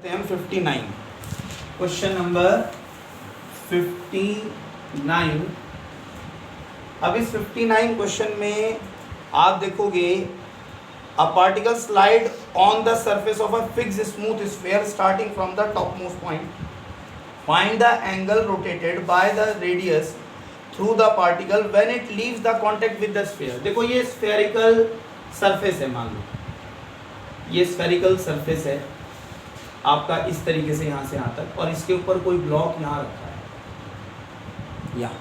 हम 59 question number 59। अब इस 59 क्वेश्चन में आप देखोगे a particle slide on the surface of a fixed smooth sphere starting from the top most point, find the angle rotated by the radius through the particle when it leaves the contact with the sphere. देखो ये spherical surface है, मान लो ये spherical surface है आपका इस तरीके से यहाँ से यहाँ तक, और इसके ऊपर कोई ब्लॉक यहाँ रखा है यहाँ,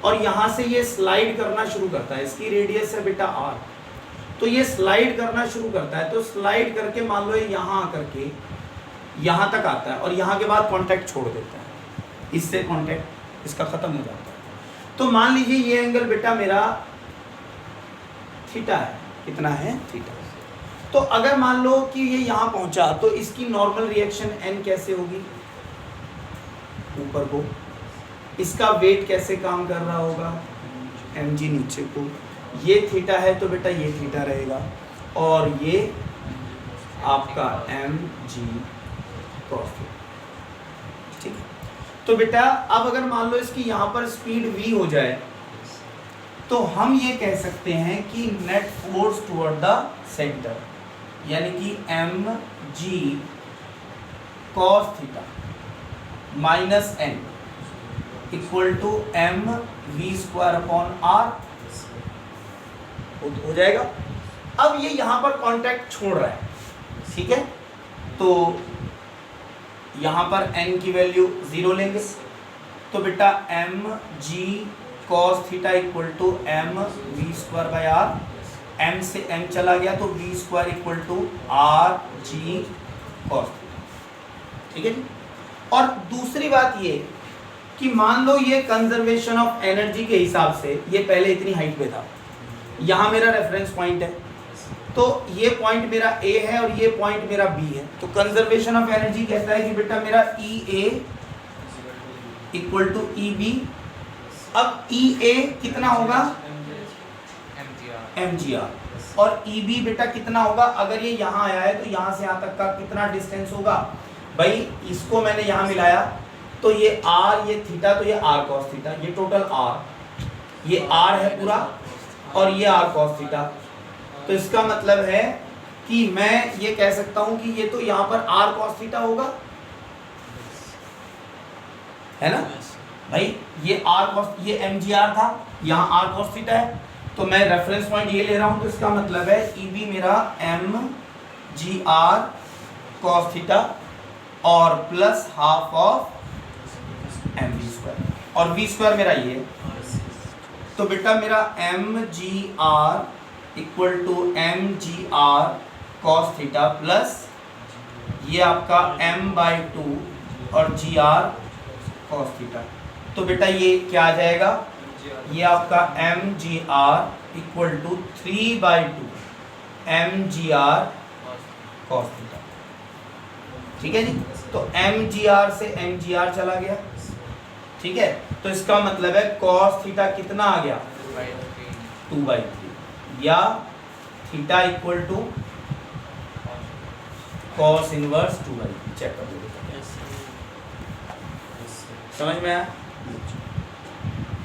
और यहाँ से ये स्लाइड करना शुरू करता है। इसकी रेडियस है बेटा r, तो ये स्लाइड करना शुरू करता है। तो स्लाइड करके मान लो ये यहाँ आकर के यहाँ तक आता है और यहाँ के बाद कांटेक्ट छोड़ देता है, इससे कांटेक्ट इसका खत्म हो जाता है। तो मान लीजिए ये एंगल बेटा मेरा थीटा है, कितना है थीटा। तो अगर मान लो कि ये यहाँ पहुंचा तो इसकी नॉर्मल रिएक्शन n कैसे होगी, ऊपर को इसका वेट कैसे काम कर रहा होगा, mg नीचे को। ये थीटा है तो बेटा ये थीटा रहेगा, और ये आपका mg cos थीटा, ठीक है। तो बेटा अब अगर मान लो इसकी यहाँ पर स्पीड v हो जाए तो हम ये कह सकते हैं कि net force toward the centre, यानी कि mg cos theta minus n equal to mv square upon r हो जाएगा। अब ये यहाँ पर कांटेक्ट छोड़ रहा है, ठीक है। तो यहाँ पर n की वैल्यू 0 लेंगे, तो बेटा mg cos theta equal to mv square by r, m से m चला गया तो v square equal to R G cos, ठीक है जी। और दूसरी बात ये कि मान लो ये कंजर्वेशन ऑफ एनर्जी के हिसाब से ये पहले इतनी हाइट पे था, यहाँ मेरा रेफरेंस पॉइंट है, तो ये पॉइंट मेरा a है और ये पॉइंट मेरा b है। तो कंजर्वेशन ऑफ एनर्जी कहता है कि बेटा मेरा EA इक्वल टू EB। अब EA कितना होगा mgr, और EB बेटा कितना होगा, अगर ये यहाँ आया है तो यहाँ से यहाँ तक का कितना डिस्टेंस होगा भाई, इसको मैंने यहाँ मिलाया तो ये r, ये थीटा, तो ये r cos थीटा, ये टोटल r, ये r है पूरा और ये r cos थीटा। तो इसका मतलब है कि मैं ये कह सकता हूँ कि ये तो यहाँ पर r cos थीटा होगा, है ना भाई। ये r cos, ये mgr था, यहाँ r cos थीटा है, तो मैं रेफरेंस पॉइंट ये ले रहा हूँ, तो इसका मतलब है EB मेरा mgr cos थीटा और plus half of mv square, और v स्क्वायर मेरा ये है। तो बेटा मेरा mgr equal to mgr cos theta plus ये आपका m/2 और gr cos थीटा। तो बेटा ये क्या आ जाएगा, ये आपका mgr equal to 3/2 mgr cos theta, ठीक है जी। तो mgr से mgr चला गया, ठीक है। तो इसका मतलब है cos थीटा कितना आ गया 2/3, या theta equal to cos inverse 2/3। Check कर लो, समझ में आया।